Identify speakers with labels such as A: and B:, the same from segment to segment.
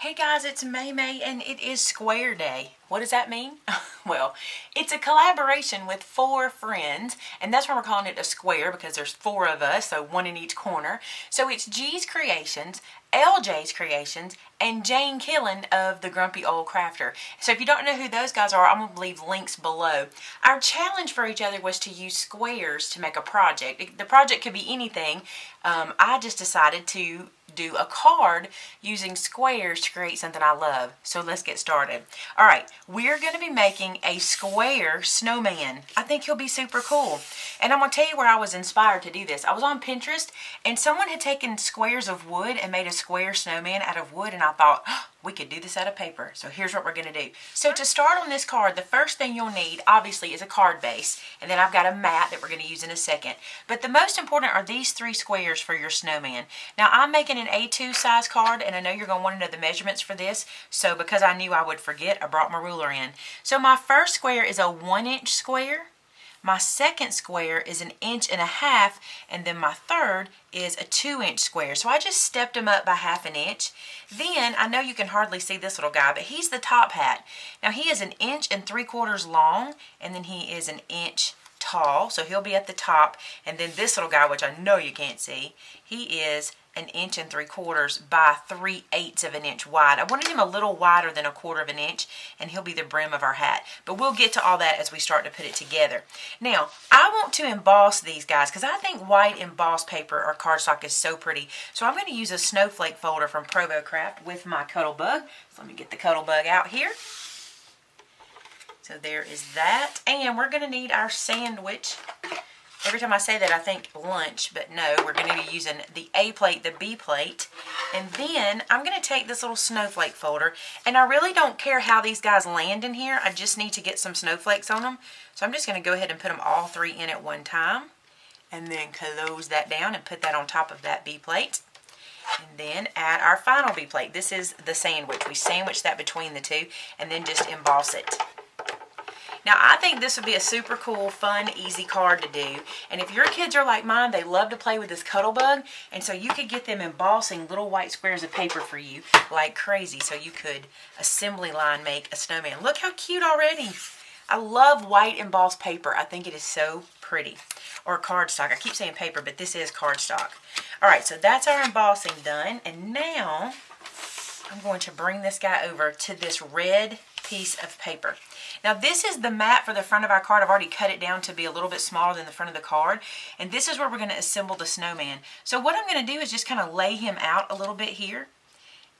A: Hey guys, it's Maymay and it is Square Day. What does that mean? Well, it's a collaboration with 4 friends, and that's why we're calling it a square, because there's 4 of us, so 1 in each corner. So it's G's Creations, LJ's Creations, and Jane Killen of the Grumpy Old Crafter. So if you don't know who those guys are, I'm going to leave links below. Our challenge for each other was to use squares to make a project. The project could be anything. I just decided to do a card using squares to create something I love. So let's get started. All right, we're going to be making a square snowman. I think he'll be super cool. And I'm going to tell you where I was inspired to do this. I was on Pinterest and someone had taken squares of wood and made a square snowman out of wood, and I thought, oh, we could do this out of paper. So here's what we're going to do. So to start on this card, the first thing you'll need obviously is a card base, and then I've got a mat that we're going to use in a second. But the most important are these 3 squares for your snowman. Now I'm making an A2 size card, and I know you're going to want to know the measurements for this, so because I knew I would forget, I brought my ruler in. So my first square is a 1-inch square. My second square is 1.5 inches, and then my third is a 2-inch square. So I just stepped them up by 1/2 inch. Then, I know you can hardly see this little guy, but he's the top hat. Now he is 1 3/4 inches long, and then he is 1 inch tall, so he'll be at the top. And then this little guy, which I know you can't see, he is 1 3/4 inches by 3/8 of an inch wide. I wanted him a little wider than 1/4 inch, and he'll be the brim of our hat. But we'll get to all that as we start to put it together. Now, I want to emboss these guys because I think white embossed paper or cardstock is so pretty. So I'm going to use a snowflake folder from Provo Craft with my Cuttlebug. So let me get the Cuttlebug out here. So there is that. And we're going to need our sandwich. Every time I say that, I think lunch, but no, we're going to be using the A plate, the B plate. And then I'm going to take this little snowflake folder, and I really don't care how these guys land in here. I just need to get some snowflakes on them. So I'm just going to go ahead and put them all 3 in at one time, and then close that down and put that on top of that B plate. And then add our final B plate. This is the sandwich. We sandwich that between the 2 and then just emboss it. Now, I think this would be a super cool, fun, easy card to do. And if your kids are like mine, they love to play with this Cuttlebug. And so you could get them embossing little white squares of paper for you like crazy. So you could assembly line make a snowman. Look how cute already. I love white embossed paper. I think it is so pretty. Or cardstock. I keep saying paper, but this is cardstock. All right, so that's our embossing done. And now I'm going to bring this guy over to this red piece of paper. Now this is the mat for the front of our card. I've already cut it down to be a little bit smaller than the front of the card. And this is where we're going to assemble the snowman. So what I'm going to do is just kind of lay him out a little bit here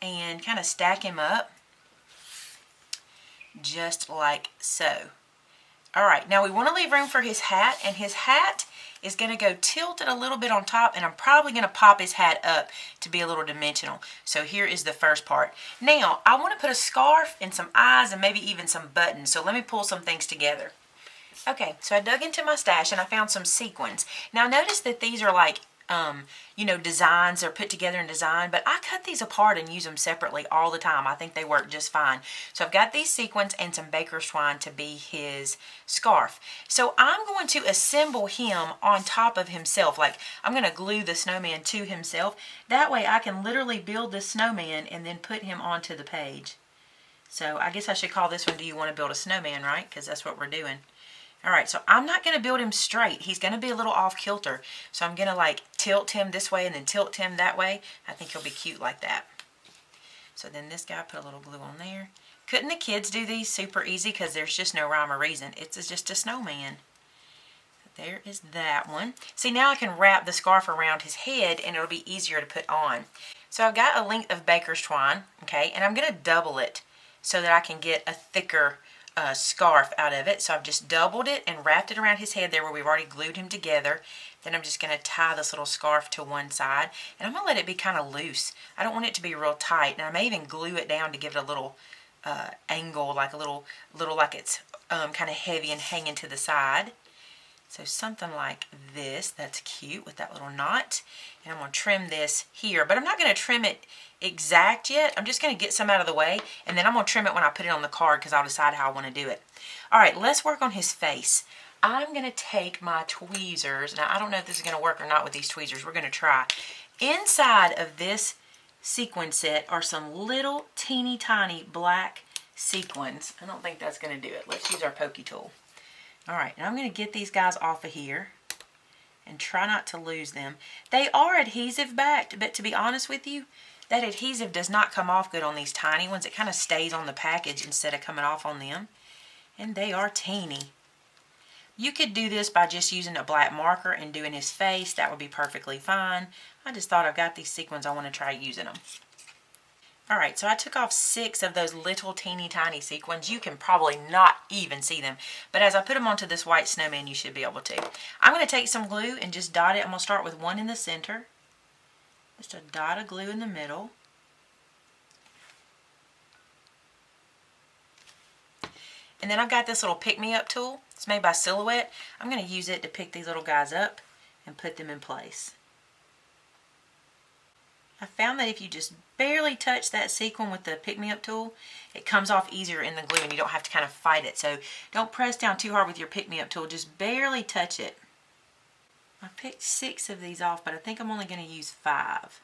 A: and kind of stack him up just like so. All right, now we want to leave room for his hat, and his hat is going to go tilted a little bit on top, and I'm probably going to pop his hat up to be a little dimensional. So here is the first part. Now, I want to put a scarf and some eyes and maybe even some buttons. So let me pull some things together. Okay, so I dug into my stash and I found some sequins. Now notice that these are like designs. They're put together in design, but I cut these apart and use them separately all the time. I think they work just fine. So I've got these sequins and some baker's twine to be his scarf. So I'm going to assemble him on top of himself. Like I'm going to glue the snowman to himself. That way I can literally build this snowman and then put him onto the page. So I guess I should call this one, Do You Want to Build a Snowman, right? Because that's what we're doing. All right, so I'm not going to build him straight. He's going to be a little off kilter. So I'm going to like tilt him this way and then tilt him that way. I think he'll be cute like that. So then this guy, put a little glue on there. Couldn't the kids do these super easy? Because there's just no rhyme or reason. It's just a snowman. There is that one. See, now I can wrap the scarf around his head and it'll be easier to put on. So I've got a length of baker's twine, okay, and I'm going to double it so that I can get a thicker scarf out of it. So I've just doubled it and wrapped it around his head there where we've already glued him together. Then I'm just going to tie this little scarf to one side, and I'm going to let it be kind of loose. I don't want it to be real tight, and I may even glue it down to give it a little angle, like a little like it's kind of heavy and hanging to the side. So something like this. That's cute with that little knot. And I'm going to trim this here, but I'm not going to trim it exact yet. I'm just going to get some out of the way, and then I'm going to trim it when I put it on the card because I'll decide how I want to do it. All right, let's work on his face. I'm going to take my tweezers. Now, I don't know if this is going to work or not with these tweezers. We're going to try. Inside of this sequin set are some little teeny tiny black sequins. I don't think that's going to do it. Let's use our pokey tool. All right, and I'm going to get these guys off of here and try not to lose them. They are adhesive backed, but to be honest with you, that adhesive does not come off good on these tiny ones. It kind of stays on the package instead of coming off on them. And they are teeny. You could do this by just using a black marker and doing his face. That would be perfectly fine. I just thought I've got these sequins. I want to try using them. Alright, so I took off 6 of those little teeny tiny sequins. You can probably not even see them. But as I put them onto this white snowman, you should be able to. I'm going to take some glue and just dot it. I'm going to start with one in the center. Just a dot of glue in the middle. And then I've got this little pick-me-up tool. It's made by Silhouette. I'm going to use it to pick these little guys up and put them in place. I found that if you just barely touch that sequin with the pick-me-up tool, it comes off easier in the glue and you don't have to kind of fight it. So don't press down too hard with your pick-me-up tool. Just barely touch it. I picked 6 of these off, but I think I'm only going to use 5.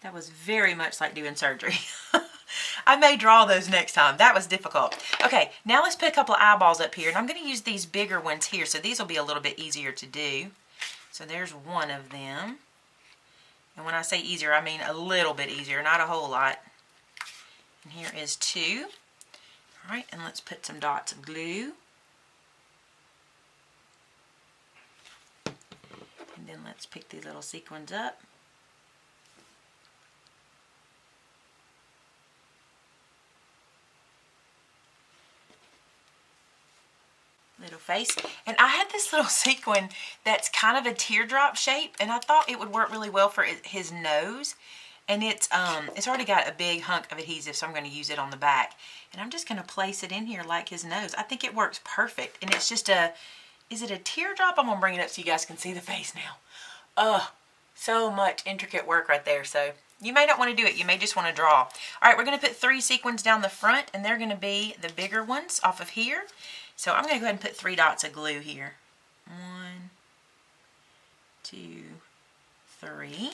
A: That was very much like doing surgery. I may draw those next time. That was difficult. Okay, now let's put a couple of eyeballs up here. And I'm going to use these bigger ones here. So these will be a little bit easier to do. So there's one of them. And when I say easier, I mean a little bit easier, not a whole lot. And here is 2. All right, and let's put some dots of glue. And then let's pick these little sequins up. Little face. And I had this little sequin that's kind of a teardrop shape, and I thought it would work really well for his nose. And it's already got a big hunk of adhesive, so I'm going to use it on the back. And I'm just going to place it in here like his nose. I think it works perfect. And it's just is it a teardrop? I'm going to bring it up so you guys can see the face now. So much intricate work right there. So you may not want to do it. You may just want to draw. All right, we're going to put 3 sequins down the front, and they're going to be the bigger ones off of here. So I'm going to go ahead and put 3 dots of glue here. 1, 2, 3.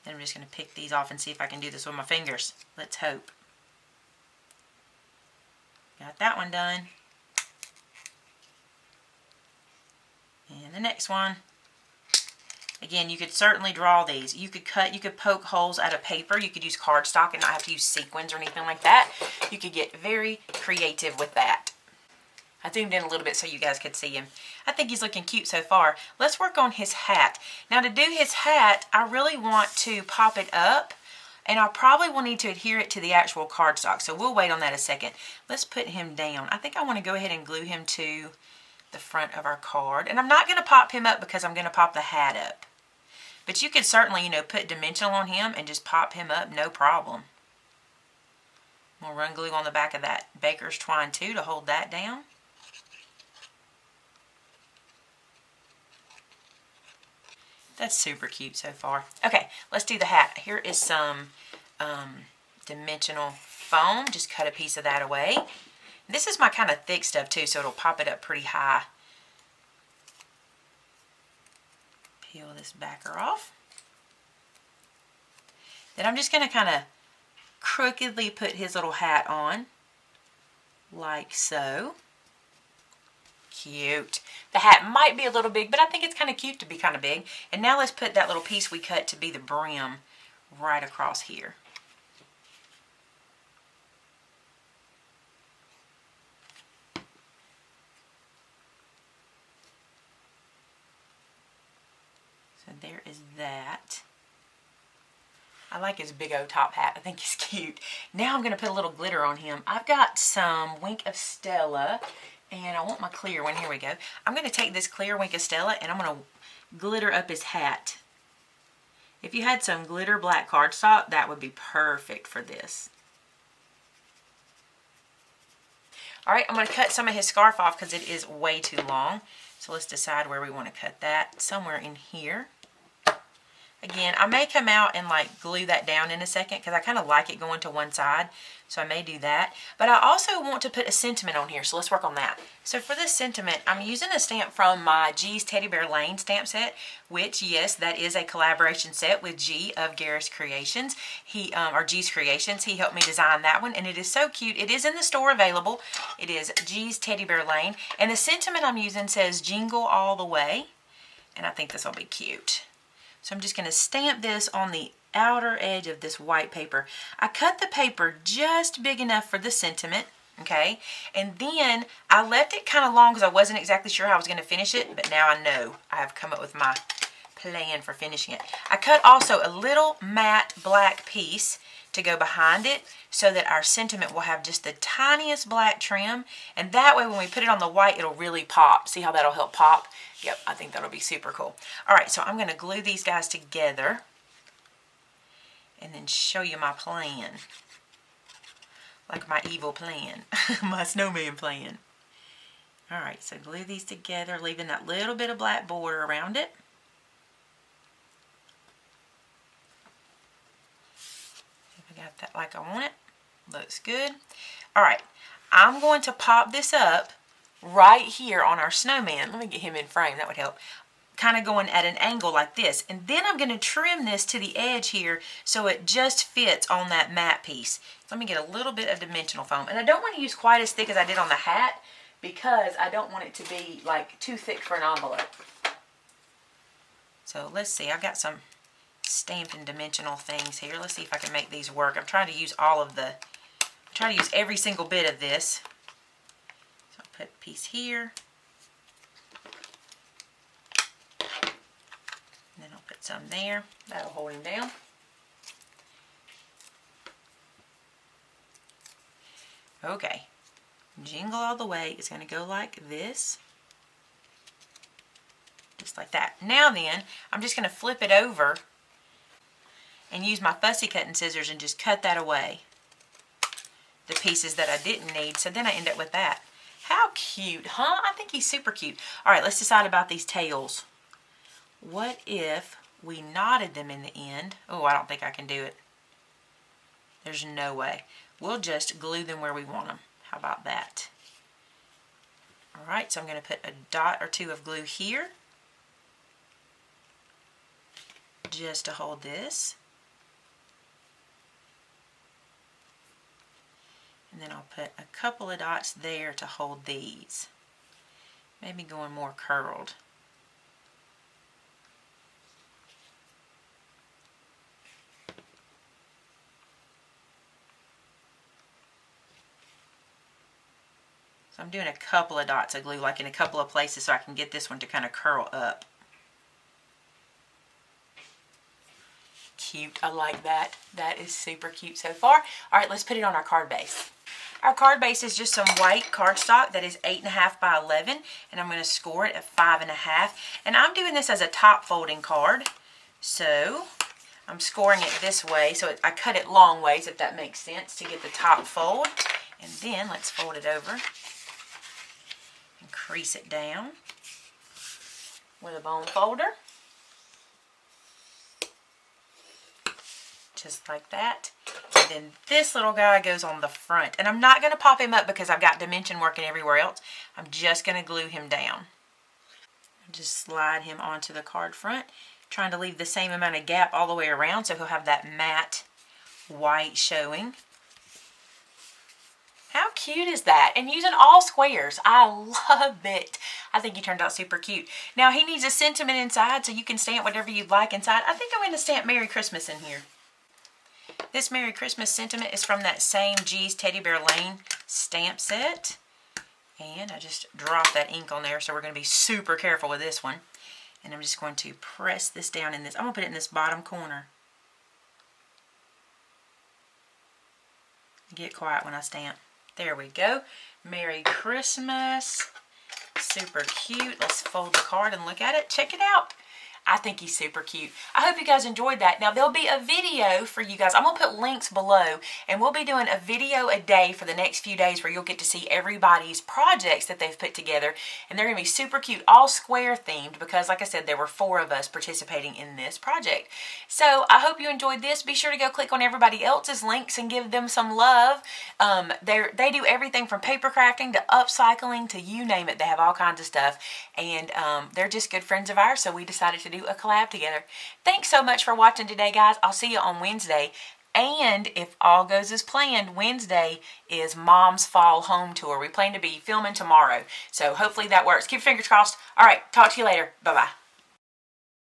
A: Then I'm just going to pick these off and see if I can do this with my fingers. Let's hope. Got that one done. And the next one. Again, you could certainly draw these. You could cut, you could poke holes out of paper. You could use cardstock and not have to use sequins or anything like that. You could get very creative with that. I zoomed in a little bit so you guys could see him. I think he's looking cute so far. Let's work on his hat. Now to do his hat, I really want to pop it up, and I probably will need to adhere it to the actual cardstock, so we'll wait on that a second. Let's put him down. I think I want to go ahead and glue him to the front of our card. And I'm not going to pop him up because I'm going to pop the hat up. But you could certainly, put dimensional on him and just pop him up, no problem. We'll run glue on the back of that baker's twine too to hold that down. That's super cute so far. Okay, let's do the hat. Here is some dimensional foam. Just cut a piece of that away. This is my kind of thick stuff too, so it'll pop it up pretty high. Peel this backer off. Then I'm just going to kind of crookedly put his little hat on, like so. Cute. The hat might be a little big, but I think it's kind of cute to be kind of big. And now let's put that little piece we cut to be the brim right across here. So there is that. I like his big old top hat. I think he's cute. Now I'm going to put a little glitter on him. I've got some Wink of Stella. And I want my clear one. Here we go. I'm going to take this clear Wink of Stella and I'm going to glitter up his hat. If you had some glitter black cardstock, that would be perfect for this. Alright, I'm going to cut some of his scarf off because it is way too long. So let's decide where we want to cut that. Somewhere in here. Again, I may come out and like glue that down in a second because I kind of like it going to one side. So I may do that. But I also want to put a sentiment on here. So let's work on that. So for this sentiment, I'm using a stamp from my G's Teddy Bear Lane stamp set, which, yes, that is a collaboration set with G of Garris Creations. Or G's Creations. He helped me design that one, and it is so cute. It is in the store available. It is G's Teddy Bear Lane. And the sentiment I'm using says Jingle All the Way. And I think this will be cute. So I'm just going to stamp this on the outer edge of this white paper. I cut the paper just big enough for the sentiment, okay? And then I left it kind of long because I wasn't exactly sure how I was going to finish it, but now I know. I have come up with my plan for finishing it. I cut also a little matte black piece to go behind it so that our sentiment will have just the tiniest black trim, and that way when we put it on the white it'll really pop. See how that'll help pop? Yep, I think that'll be super cool. Alright, so I'm going to glue these guys together and then show you my plan. Like my evil plan. My snowman plan. Alright, so glue these together, leaving that little bit of black border around it. I got that like I want it. Looks good. Alright, I'm going to pop this up right here on our snowman. Let me get him in frame, that would help. Kind of going at an angle like this. And then I'm going to trim this to the edge here so it just fits on that matte piece. Let me get a little bit of dimensional foam. And I don't want to use quite as thick as I did on the hat because I don't want it to be like too thick for an envelope. So let's see, I've got some stamped and dimensional things here. Let's see if I can make these work. I'm trying to use every single bit of this. So I'll put a piece here. And then I'll put some there. That'll hold him down. Okay. Jingle All the Way is going to go like this. Just like that. Now then, I'm just going to flip it over and use my fussy cutting scissors and just cut that away. The pieces that I didn't need. So then I end up with that. How cute, huh? I think he's super cute. Alright, let's decide about these tails. What if we knotted them in the end? Oh, I don't think I can do it. There's no way. We'll just glue them where we want them. How about that? Alright, so I'm going to put a dot or two of glue here. Just to hold this. And then I'll put a couple of dots there to hold these. Maybe going more curled. So I'm doing a couple of dots of glue, like in a couple of places, so I can get this one to kind of curl up. Cute, I like that. That is super cute so far. Alright, let's put it on our card base. Our card base is just some white cardstock that is 8.5 by 11, and I'm going to score it at 5.5. And I'm doing this as a top folding card, so I'm scoring it this way. So I cut it long ways, if that makes sense, to get the top fold. And then let's fold it over and crease it down with a bone folder. Just like that. And then this little guy goes on the front. And I'm not going to pop him up because I've got dimension working everywhere else. I'm just going to glue him down. Just slide him onto the card front. Trying to leave the same amount of gap all the way around so he'll have that matte white showing. How cute is that? And using all squares. I love it. I think he turned out super cute. Now he needs a sentiment inside so you can stamp whatever you'd like inside. I think I'm going to stamp Merry Christmas in here. This Merry Christmas sentiment is from that same G's Teddy Bear Lane stamp set. And I just dropped that ink on there, so we're going to be super careful with this one. And I'm just going to press this down in this. I'm going to put it in this bottom corner. Get quiet when I stamp. There we go. Merry Christmas. Super cute. Let's fold the card and look at it. Check it out. I think he's super cute. I hope you guys enjoyed that. Now, there'll be a video for you guys. I'm going to put links below, and we'll be doing a video a day for the next few days where you'll get to see everybody's projects that they've put together, and they're going to be super cute, all square themed, because like I said, there were 4 of us participating in this project. So I hope you enjoyed this. Be sure to go click on everybody else's links and give them some love. They do everything from paper crafting to upcycling to you name it. They have all kinds of stuff, and they're just good friends of ours, so we decided to do a collab together. Thanks so much for watching today, guys. I'll see you on Wednesday. And if all goes as planned, Wednesday is Mom's Fall Home Tour. We plan to be filming tomorrow, so hopefully that works. Keep your fingers crossed. All right, talk to you later. Bye-bye.